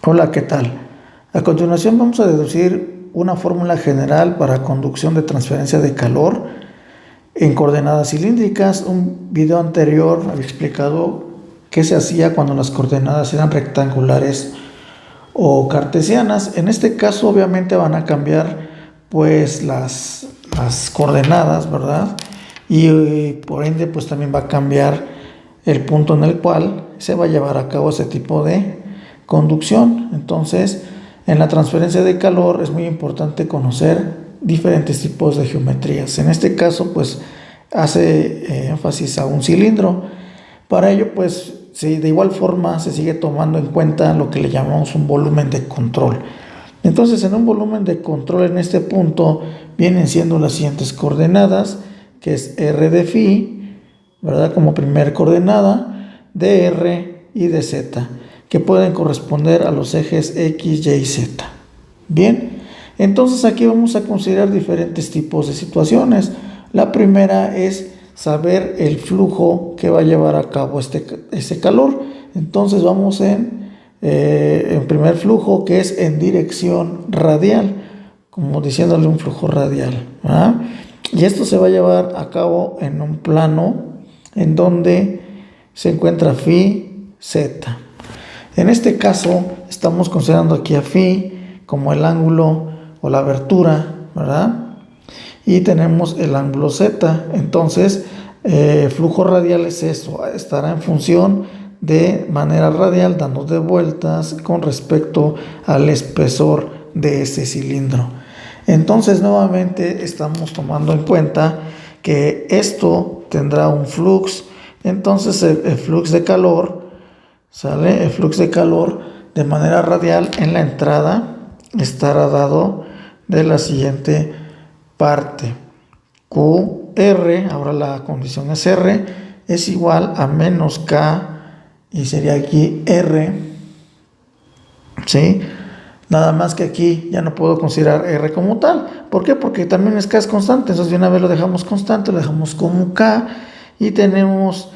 Hola, ¿qué tal? A continuación vamos a deducir una fórmula general para conducción de transferencia de calor en coordenadas cilíndricas. Un video anterior había explicado qué se hacía cuando las coordenadas eran rectangulares o cartesianas. En este caso obviamente van a cambiar pues las coordenadas, ¿verdad? Y por ende pues también va a cambiar el punto en el cual se va a llevar a cabo ese tipo de conducción. Entonces, en la transferencia de calor es muy importante conocer diferentes tipos de geometrías. En este caso, pues hace énfasis a un cilindro. Para ello, pues de igual forma se sigue tomando en cuenta lo que le llamamos un volumen de control. Entonces, en un volumen de control en este punto vienen siendo las siguientes coordenadas, que es R de phi, ¿verdad? Como primer coordenada, dr y dz, que pueden corresponder a los ejes X, Y y Z. Bien, entonces aquí vamos a considerar diferentes tipos de situaciones. La primera es saber el flujo que va a llevar a cabo ese calor. Entonces vamos en primer flujo, que es en dirección radial, como diciéndole un flujo radial, ¿verdad? Y esto se va a llevar a cabo en un plano en donde se encuentra phi, z. En este caso estamos considerando aquí a phi como el ángulo o la abertura, ¿verdad? Y tenemos el ángulo z. Entonces, flujo radial es eso, estará en función de manera radial, dando de vueltas con respecto al espesor de ese cilindro. Entonces, nuevamente estamos tomando en cuenta que esto tendrá un flux. Entonces, el flux de calor, ¿sale? El flux de calor de manera radial en la entrada estará dado de la siguiente parte. QR, ahora la condición es R, es igual a menos K, y sería aquí R, ¿sí? Nada más que aquí ya no puedo considerar R como tal. ¿Por qué? Porque también K es constante. Entonces de una vez lo dejamos constante, lo dejamos como K, y tenemos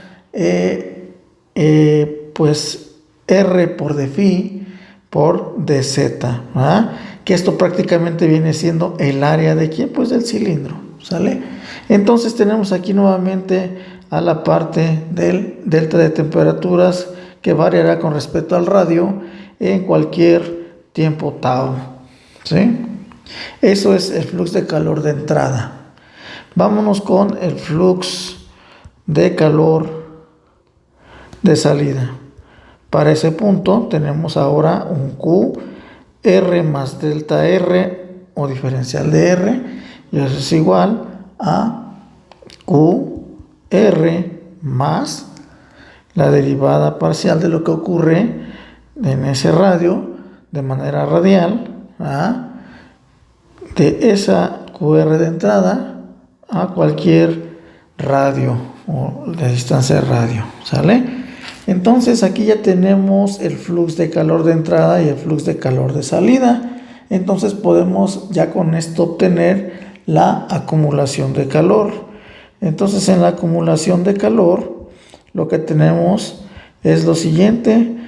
pues R por de phi por dz, ¿verdad? Que esto prácticamente viene siendo el área de ¿quién? Pues del cilindro, ¿sale? Entonces tenemos aquí nuevamente a la parte del delta de temperaturas, que variará con respecto al radio en cualquier tiempo tau, ¿sí? Eso es el flux de calor de entrada. Vámonos con el flux de calor de salida. Para ese punto tenemos ahora un Q, R más delta R o diferencial de R, y eso es igual a Q, R más la derivada parcial de lo que ocurre en ese radio de manera radial, ¿ah? De esa QR de entrada a cualquier radio o de distancia de radio, ¿sale? Entonces aquí ya tenemos el flux de calor de entrada y el flux de calor de salida. Entonces podemos ya con esto obtener la acumulación de calor. Entonces en la acumulación de calor lo que tenemos es lo siguiente.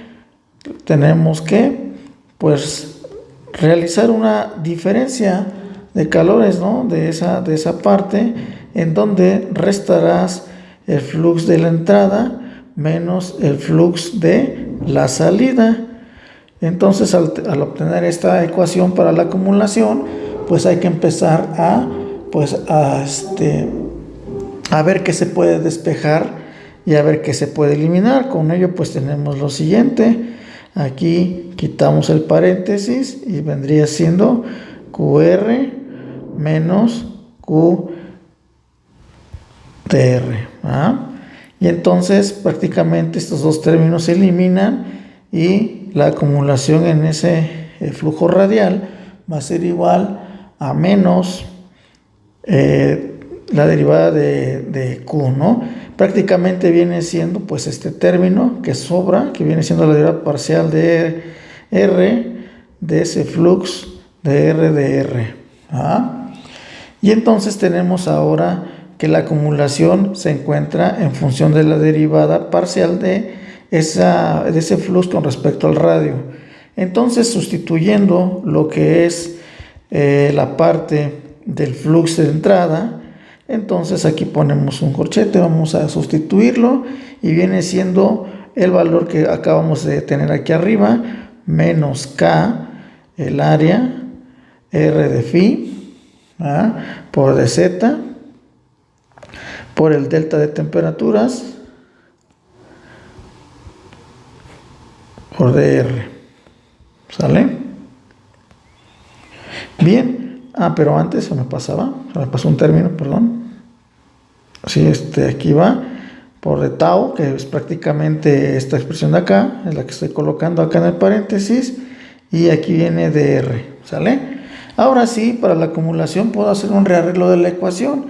Tenemos que pues realizar una diferencia de calores, ¿no? de esa parte, en donde restarás el flux de la entrada menos el flux de la salida. Entonces al obtener esta ecuación para la acumulación, pues hay que empezar a ver qué se puede despejar y a ver qué se puede eliminar. Con ello pues tenemos lo siguiente. Aquí quitamos el paréntesis y vendría siendo QR menos QTR, ¿ah? Y entonces prácticamente estos dos términos se eliminan y la acumulación en ese flujo radial va a ser igual a menos la derivada de Q, ¿no? Prácticamente viene siendo pues este término que sobra, que viene siendo la derivada parcial de R de ese flux de R de R, ¿ah? Y entonces tenemos ahora que la acumulación se encuentra en función de la derivada parcial de ese flux con respecto al radio. Entonces, sustituyendo lo que es la parte del flujo de entrada, entonces aquí ponemos un corchete, vamos a sustituirlo y viene siendo el valor que acabamos de tener aquí arriba, menos K, el área, R de phi, por dz, por el delta de temperaturas, por dr. ¿Sale? Bien. Pero antes se me pasó un término, perdón. Sí, aquí va por de tau, que es prácticamente esta expresión de acá, es la que estoy colocando acá en el paréntesis, y aquí viene dr, ¿sale? Ahora sí, para la acumulación puedo hacer un rearreglo de la ecuación.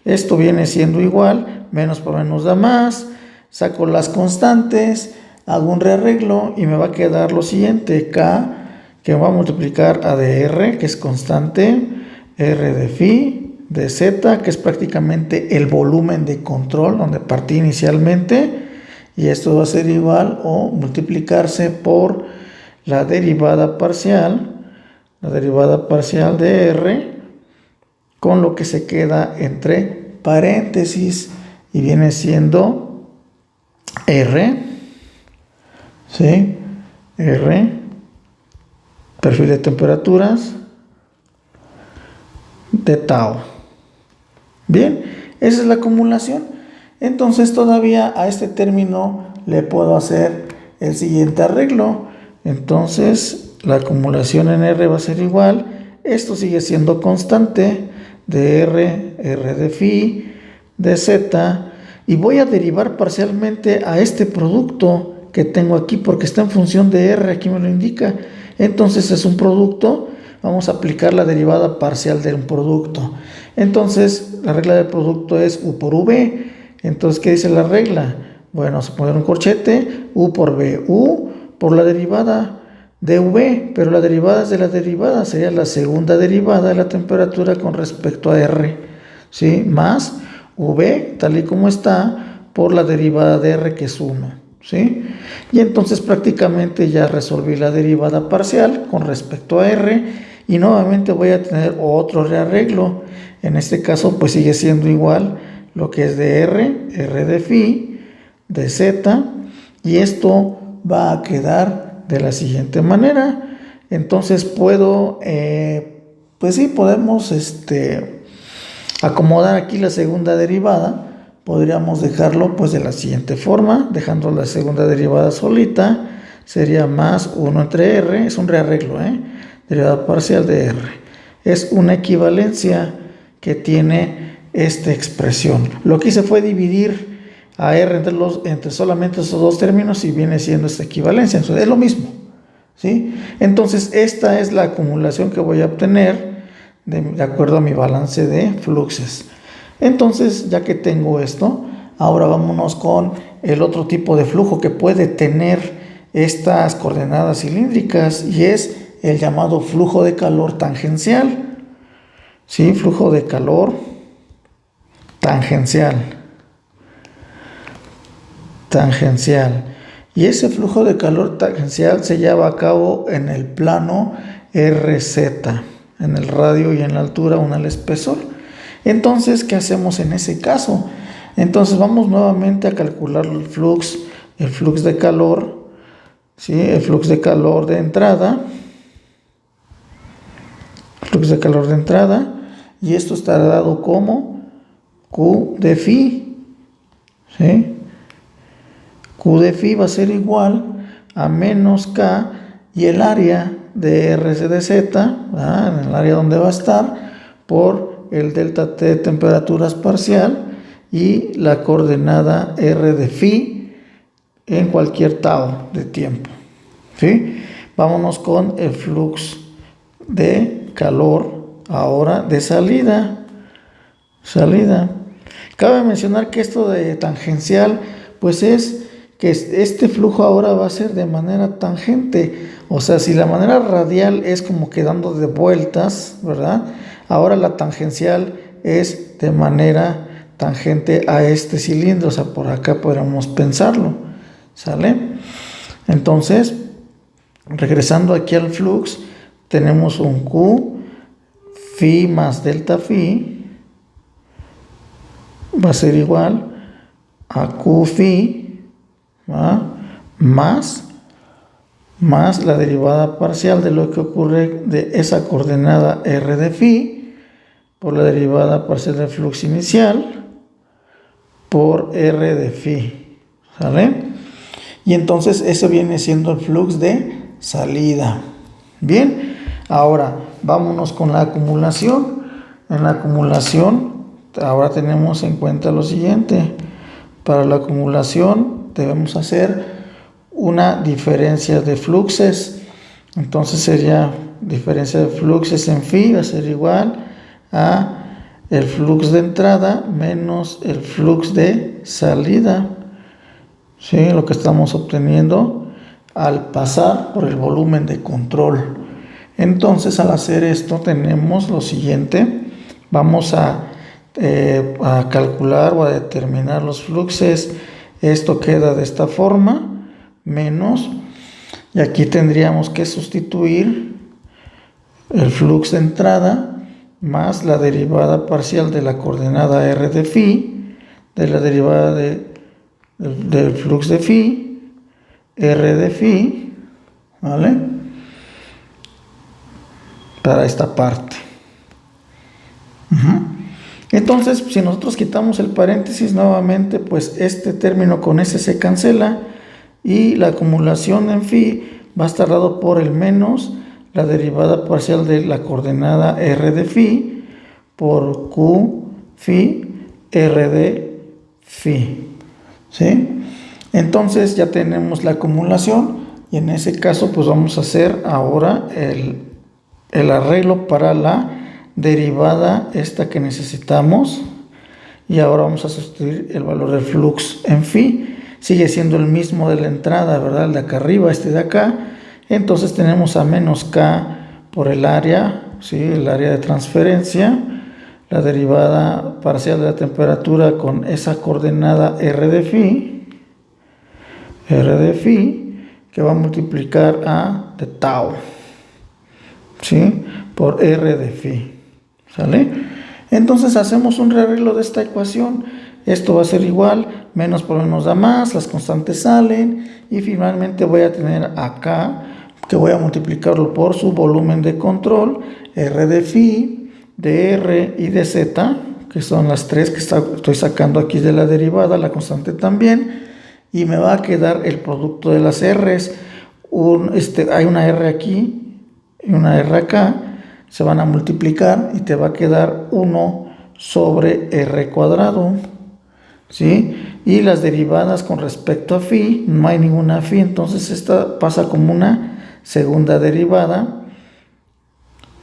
Esto viene siendo igual, menos por menos da más, saco las constantes, hago un rearreglo y me va a quedar lo siguiente, K, que va a multiplicar a dr, que es constante, R de phi, de z, que es prácticamente el volumen de control donde partí inicialmente, y esto va a ser igual o multiplicarse por la derivada parcial de R, con lo que se queda entre paréntesis y viene siendo R, ¿sí? R, perfil de temperaturas de tau. Bien, esa es la acumulación. Entonces todavía a este término le puedo hacer el siguiente arreglo. Entonces la acumulación en R va a ser igual, esto sigue siendo constante, de R de phi, de z, y voy a derivar parcialmente a este producto que tengo aquí porque está en función de R, aquí me lo indica. Entonces es un producto, vamos a aplicar la derivada parcial de un producto. Entonces la regla del producto es U por V. Entonces, ¿qué dice la regla? Bueno, vamos a poner un corchete, U por V, U por la derivada de V, pero la derivada es de la derivada, sería la segunda derivada de la temperatura con respecto a R, ¿sí? Más V, tal y como está, por la derivada de R, que es 1, ¿sí? Y entonces prácticamente ya resolví la derivada parcial con respecto a R, y nuevamente voy a tener otro rearreglo. En este caso pues sigue siendo igual lo que es de R de phi, de z, y esto va a quedar de la siguiente manera. Entonces puedo, pues sí, podemos acomodar aquí la segunda derivada. Podríamos dejarlo pues de la siguiente forma, dejando la segunda derivada solita, sería más 1 entre R, es un rearreglo, derivada parcial de R. Es una equivalencia que tiene esta expresión. Lo que hice fue dividir a R entre solamente esos dos términos y viene siendo esta equivalencia. Entonces es lo mismo, ¿sí? Entonces esta es la acumulación que voy a obtener de acuerdo a mi balance de fluxos. Entonces, ya que tengo esto, ahora vámonos con el otro tipo de flujo que puede tener estas coordenadas cilíndricas, y es el llamado flujo de calor tangencial. ¿Sí? Flujo de calor tangencial. Y ese flujo de calor tangencial se lleva a cabo en el plano RZ, en el radio y en la altura, una al espesor. Entonces, ¿qué hacemos en ese caso? Entonces vamos nuevamente a calcular el flux de calor, ¿sí? El flux de calor de entrada, y esto estará dado como Q de phi, ¿sí? Q de phi va a ser igual a menos K y el área de RC de Z, en el área donde va a estar, por el delta T de temperaturas parcial y la coordenada R de phi en cualquier tau de tiempo, ¿sí? Vámonos con el flux de calor ahora de salida. Cabe mencionar que esto de tangencial pues es que este flujo ahora va a ser de manera tangente. O sea, si la manera radial es como que dando de vueltas, ¿verdad? Ahora la tangencial es de manera tangente a este cilindro. O sea, por acá podríamos pensarlo, ¿sale? Entonces, regresando aquí al flux, tenemos un Q phi más delta phi va a ser igual a Q phi, ¿va? más la derivada parcial de lo que ocurre de esa coordenada R de phi por la derivada parcial del flux inicial por R de phi, ¿sale? Y entonces eso viene siendo el flux de salida. Bien, ahora vámonos con la acumulación. En la acumulación ahora tenemos en cuenta lo siguiente: para la acumulación debemos hacer una diferencia de fluxes. Entonces sería diferencia de fluxes en phi va a ser igual a el flux de entrada menos el flux de salida. ¿Sí? Lo que estamos obteniendo al pasar por el volumen de control. Entonces, al hacer esto tenemos lo siguiente: vamos a calcular o a determinar los fluxes. Esto queda de esta forma, menos, y aquí tendríamos que sustituir el flux de entrada más la derivada parcial de la coordenada R de phi, de la derivada del flux de phi, R de phi, ¿vale? Para esta parte. Entonces, si nosotros quitamos el paréntesis nuevamente, pues este término con ese se cancela y la acumulación en phi va a estar dado por el menos la derivada parcial de la coordenada R de phi por Q phi R de phi. ¿Sí? Entonces ya tenemos la acumulación y en ese caso pues vamos a hacer ahora el arreglo para la derivada esta que necesitamos, y ahora vamos a sustituir el valor del flux en phi. Sigue siendo el mismo de la entrada, ¿verdad? El de acá arriba, este de acá. Entonces tenemos a menos K por el área, ¿sí? El área de transferencia, la derivada parcial de la temperatura con esa coordenada R de phi, que va a multiplicar a de tau, ¿sí? Por R de phi, ¿sale? Entonces hacemos un rearreglo de esta ecuación. Esto va a ser igual, menos por menos da más, las constantes salen, y finalmente voy a tener acá que voy a multiplicarlo por su volumen de control, R de phi, de R y de Z, que son las tres que estoy sacando aquí de la derivada, la constante también, y me va a quedar el producto de las R's. Hay una R aquí y una R acá, se van a multiplicar y te va a quedar 1 sobre R cuadrado, ¿sí? Y las derivadas con respecto a phi, no hay ninguna phi, entonces esta pasa como una segunda derivada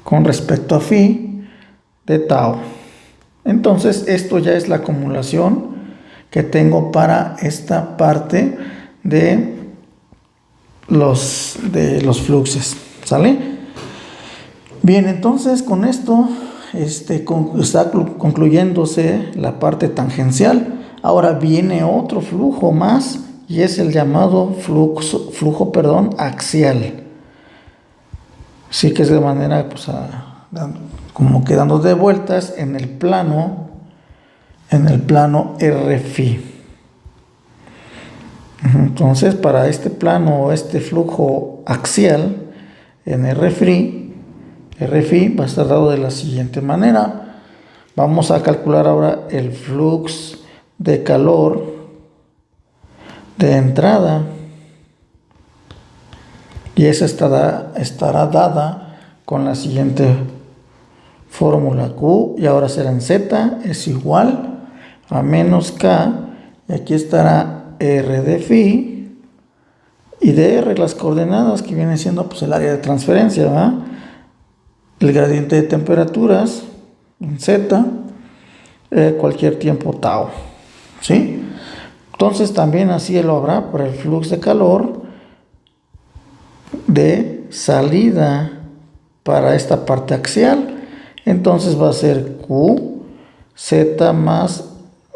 con respecto a phi de tau. Entonces esto ya es la acumulación que tengo para esta parte de los fluxes, ¿sale? Bien, entonces con esto está concluyéndose la parte tangencial. Ahora viene otro flujo más y es el llamado flujo axial. Sí, que es de manera pues como quedando de vueltas en el plano R phi. Entonces, para este plano o este flujo axial en R phi va a estar dado de la siguiente manera. Vamos a calcular ahora el flux de calor de entrada, y esa estará dada con la siguiente fórmula: Q, y ahora será en Z, es igual a menos K, y aquí estará R de phi, y de R las coordenadas que viene siendo pues el área de transferencia, ¿verdad? El gradiente de temperaturas en Z, cualquier tiempo tau, ¿sí? Entonces también así lo habrá para el flux de calor de salida para esta parte axial. Entonces va a ser Q, Z más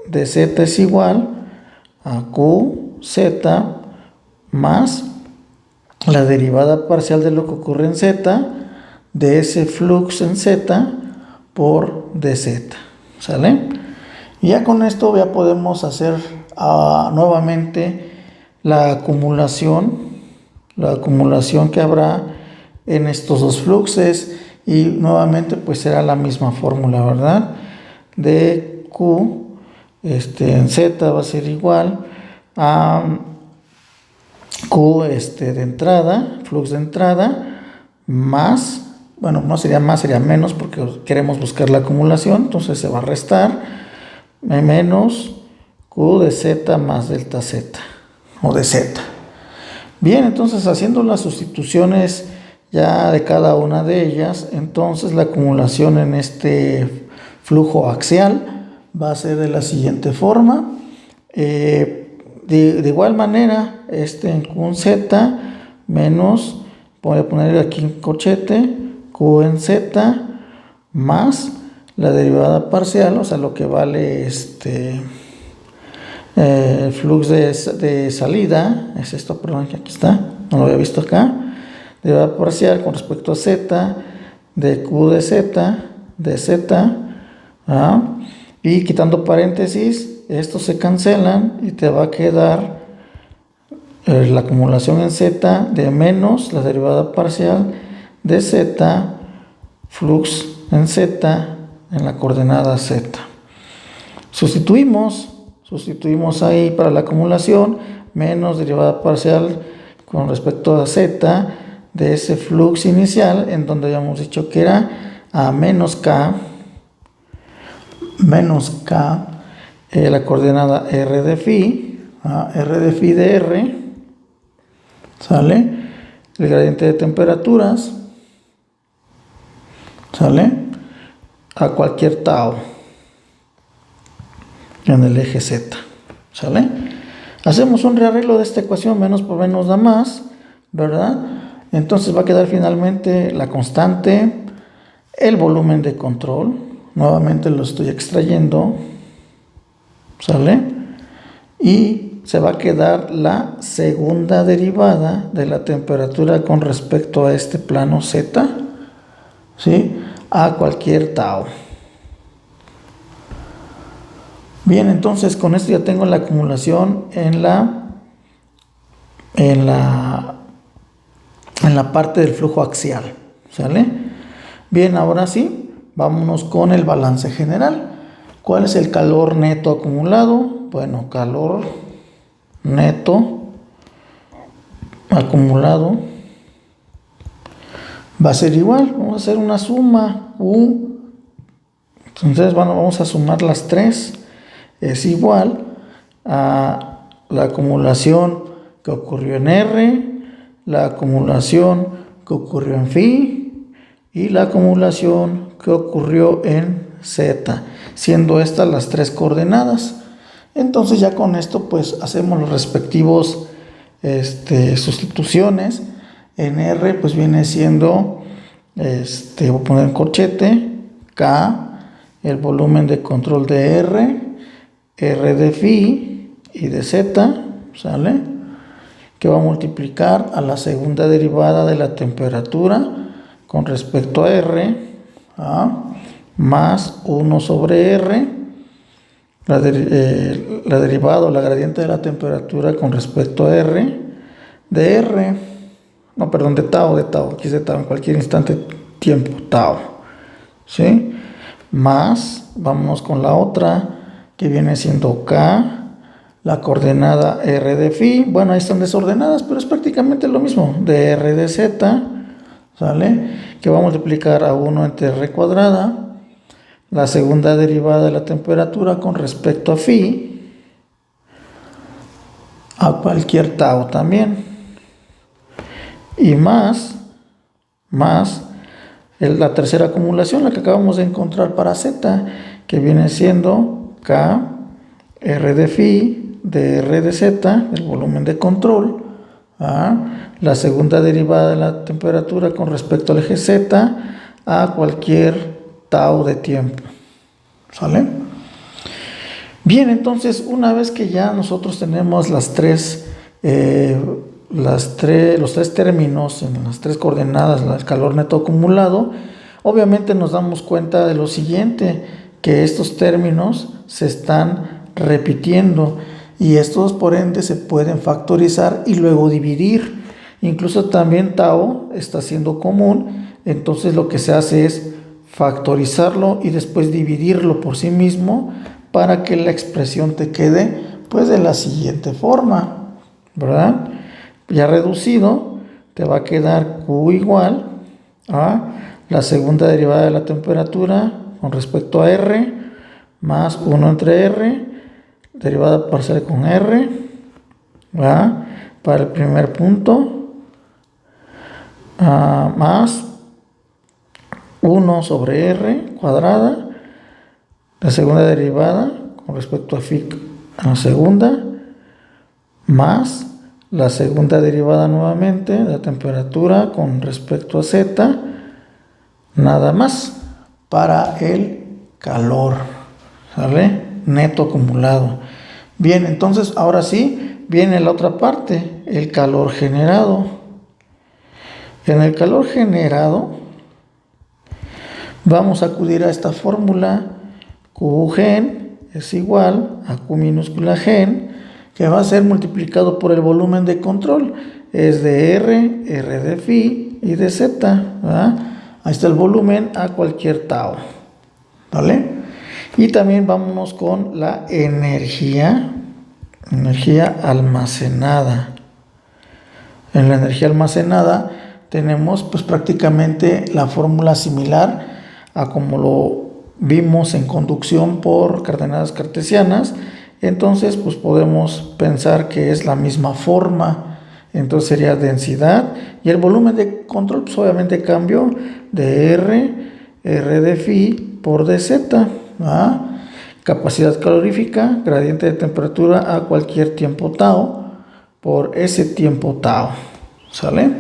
de Z es igual a Q, Z más la derivada parcial de lo que ocurre en Z, de ese flux en Z por dz, ¿sale? Y ya con esto ya podemos hacer nuevamente la acumulación que habrá en estos dos fluxes, y nuevamente pues será la misma fórmula, ¿verdad? De Q en Z va a ser igual a Q de entrada, flux de entrada, más, bueno, no sería más, sería menos, porque queremos buscar la acumulación, entonces se va a restar, menos Q de Z más delta Z, o de Z. Bien, entonces haciendo las sustituciones ya de cada una de ellas, entonces la acumulación en este flujo axial va a ser de la siguiente forma. De igual manera, en Q en Z menos, voy a poner aquí en corchete, Q en Z más la derivada parcial, o sea, lo que vale el flux de salida, es esto, perdón, que aquí está, no lo había visto acá, derivada parcial con respecto a Z, de Q de Z, y quitando paréntesis, estos se cancelan y te va a quedar la acumulación en Z de menos la derivada parcial de Z, flux en Z en la coordenada Z. Sustituimos ahí para la acumulación, menos derivada parcial con respecto a Z de ese flux inicial, en donde habíamos dicho que era a menos K, la coordenada R de phi, R de phi de R, ¿sale? El gradiente de temperaturas, ¿sale? A cualquier tau en el eje Z, ¿sale? Hacemos un rearreglo de esta ecuación, menos por menos da más, ¿verdad? Entonces va a quedar finalmente la constante, el volumen de control, nuevamente lo estoy extrayendo, ¿sale? Y se va a quedar la segunda derivada de la temperatura con respecto a este plano Z, ¿sí? A cualquier tau. Bien, entonces con esto ya tengo la acumulación en la parte del flujo axial, ¿sale? Bien, ahora sí, vámonos con el balance general. ¿Cuál es el calor neto acumulado? Bueno, calor neto acumulado va a ser igual, vamos a hacer una suma U, entonces vamos a sumar las tres, es igual a la acumulación que ocurrió en R, la acumulación que ocurrió en phi y la acumulación que ocurrió en Z, siendo estas las tres coordenadas. Entonces ya con esto pues hacemos los respectivos sustituciones. En R pues viene siendo, voy a poner en corchete, K, el volumen de control de R, R de phi y de Z, ¿sale? Que va a multiplicar a la segunda derivada de la temperatura con respecto a R, más 1 sobre R, la derivada o la gradiente de la temperatura con respecto a R, de R, no, perdón, de tau, aquí es de tau, en cualquier instante, tiempo, tau, ¿sí? Más, vamos con la otra, que viene siendo K, la coordenada R de phi, bueno, ahí están desordenadas, pero es prácticamente lo mismo, de R de Z, ¿sale? Que va a multiplicar a 1 entre R cuadrada, la segunda derivada de la temperatura con respecto a phi, a cualquier tau también, y más la tercera acumulación, la que acabamos de encontrar para Z, que viene siendo K, R de phi, de R de Z, el volumen de control, la segunda derivada de la temperatura con respecto al eje Z, a cualquier tau de tiempo, ¿sale? Bien, entonces una vez que ya nosotros tenemos las tres los tres términos en las tres coordenadas, el calor neto acumulado, obviamente nos damos cuenta de lo siguiente, que estos términos se están repitiendo y estos por ende se pueden factorizar y luego dividir. Incluso también tau está siendo común, entonces lo que se hace es factorizarlo y después dividirlo por sí mismo para que la expresión te quede pues de la siguiente forma, ¿verdad? Ya reducido te va a quedar Q igual a la segunda derivada de la temperatura con respecto a R más 1 entre R, derivada parcial con R, ¿verdad? Para el primer punto, más 1 sobre R cuadrada, la segunda derivada con respecto a phi a la segunda, más la segunda derivada nuevamente de la temperatura con respecto a Z, nada más, para el calor, ¿sale? Neto acumulado. Bien, entonces ahora sí viene la otra parte, el calor generado. En el calor generado vamos a acudir a esta fórmula, Q gen es igual a Q minúscula gen, que va a ser multiplicado por el volumen de control, es de R de phi y de Z, ¿verdad? Ahí está el volumen a cualquier tau, ¿vale? Y también vámonos con la energía almacenada. En la energía almacenada tenemos pues prácticamente la fórmula similar a como lo vimos en conducción por coordenadas cartesianas. Entonces pues podemos pensar que es la misma forma. Entonces sería densidad y el volumen de control pues obviamente cambió de R de phi por dz, ¿verdad? Capacidad calorífica, gradiente de temperatura a cualquier tiempo tau por ese tiempo tau, ¿sale?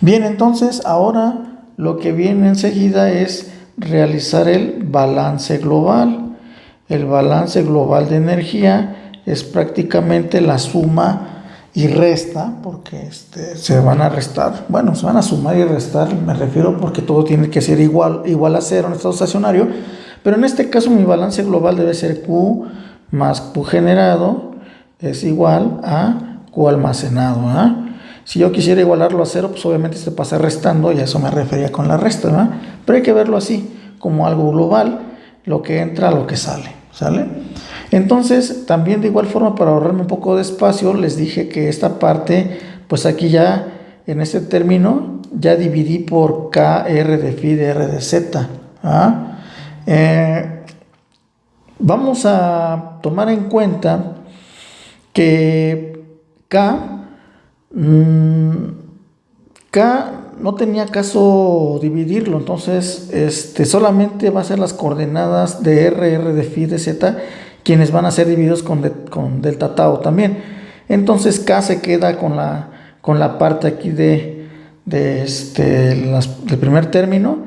Bien, entonces ahora lo que viene enseguida es realizar el balance global. El balance global de energía es prácticamente la suma y resta, porque se van a restar, bueno, se van a sumar y restar, me refiero porque todo tiene que ser igual a cero en estado estacionario, pero en este caso mi balance global debe ser Q más Q generado es igual a Q almacenado, ¿verdad? Si yo quisiera igualarlo a cero, pues obviamente se pasa restando y a eso me refería con la resta, ¿verdad? Pero hay que verlo así, como algo global, lo que entra, lo que sale, ¿sale? Entonces, también de igual forma, para ahorrarme un poco de espacio, les dije que esta parte, pues aquí ya, en este término, ya dividí por KR de phi de R de Z, ¿ah? Vamos a tomar en cuenta que K no tenía caso dividirlo, entonces solamente va a ser las coordenadas de R de phi de Z quienes van a ser divididos con delta tau también. Entonces K se queda con la parte aquí del primer término,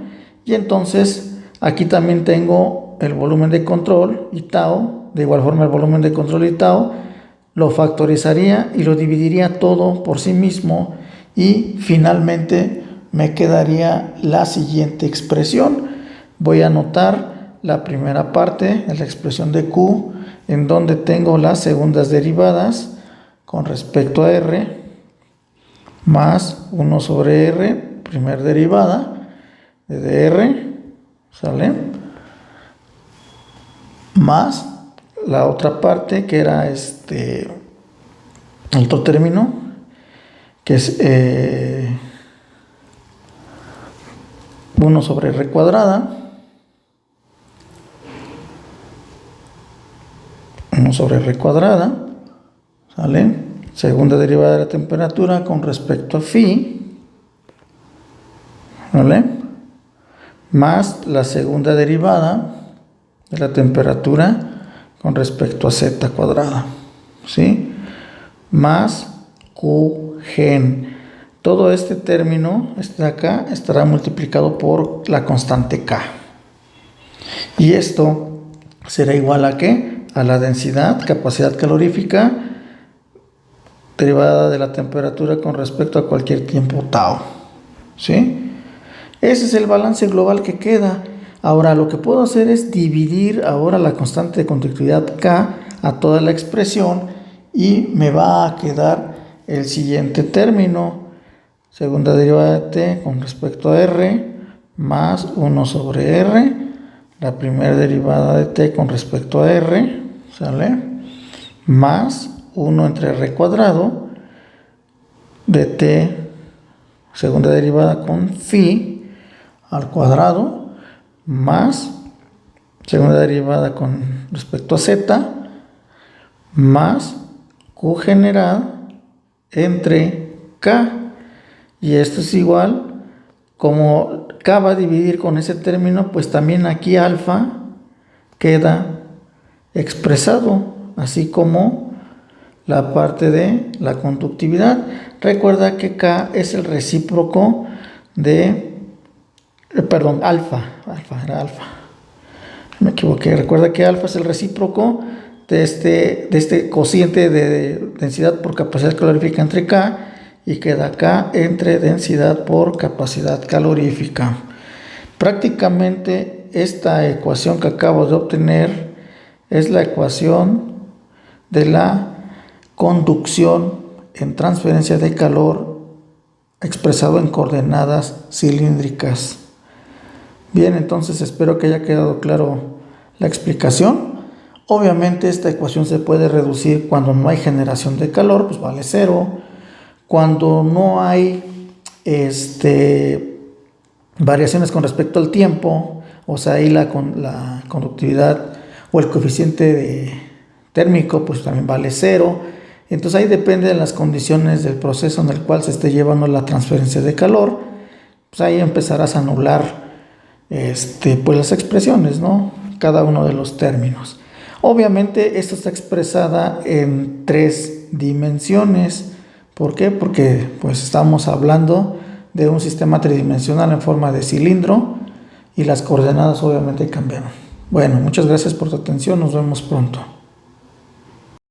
y entonces aquí también tengo el volumen de control y tau, de igual forma el volumen de control y tau, lo factorizaría y lo dividiría todo por sí mismo y finalmente me quedaría la siguiente expresión. Voy a anotar la primera parte de la expresión de Q, en donde tengo las segundas derivadas con respecto a R, más 1 sobre R, primera derivada de R, ¿sale? Más la otra parte que era el otro término, que es 1 sobre R cuadrada, 1 sobre R cuadrada, ¿sale? Segunda derivada de la temperatura con respecto a phi, ¿vale? Más la segunda derivada de la temperatura con respecto a z cuadrada, ¿sí? Más Q gen. Todo este término, de acá, estará multiplicado por la constante K. Y esto será igual a ¿qué? A la densidad, capacidad calorífica, derivada de la temperatura con respecto a cualquier tiempo tau. ¿Sí? Ese es el balance global que queda. Ahora lo que puedo hacer es dividir ahora la constante de conductividad K a toda la expresión y me va a quedar el siguiente término. Segunda derivada de t con respecto a R más 1 sobre R. La primera derivada de t con respecto a R, ¿sale? Más 1 entre R cuadrado de t, segunda derivada con phi al cuadrado, más segunda derivada con respecto a z, más q general entre k. Y esto es igual, como k va a dividir con ese término, pues también aquí alfa queda expresado, así como la parte de la conductividad. Recuerda que K es el recíproco de, alfa, era alfa. Me equivoqué. Recuerda que alfa es el recíproco de este cociente de densidad por capacidad calorífica entre K, y queda K entre densidad por capacidad calorífica. Prácticamente esta ecuación que acabo de obtener es la ecuación de la conducción en transferencia de calor expresado en coordenadas cilíndricas. Bien, entonces espero que haya quedado claro la explicación. Obviamente esta ecuación se puede reducir cuando no hay generación de calor, pues vale 0. Cuando no hay variaciones con respecto al tiempo, o sea, ahí la conductividad o el coeficiente térmico, pues también vale 0. Entonces ahí depende de las condiciones del proceso en el cual se esté llevando la transferencia de calor. Pues ahí empezarás a anular pues las expresiones, ¿no? Cada uno de los términos. Obviamente esto está expresada en 3 dimensiones. ¿Por qué? Porque pues estamos hablando de un sistema tridimensional en forma de cilindro y las coordenadas obviamente cambiaron. Bueno, muchas gracias por tu atención, nos vemos pronto.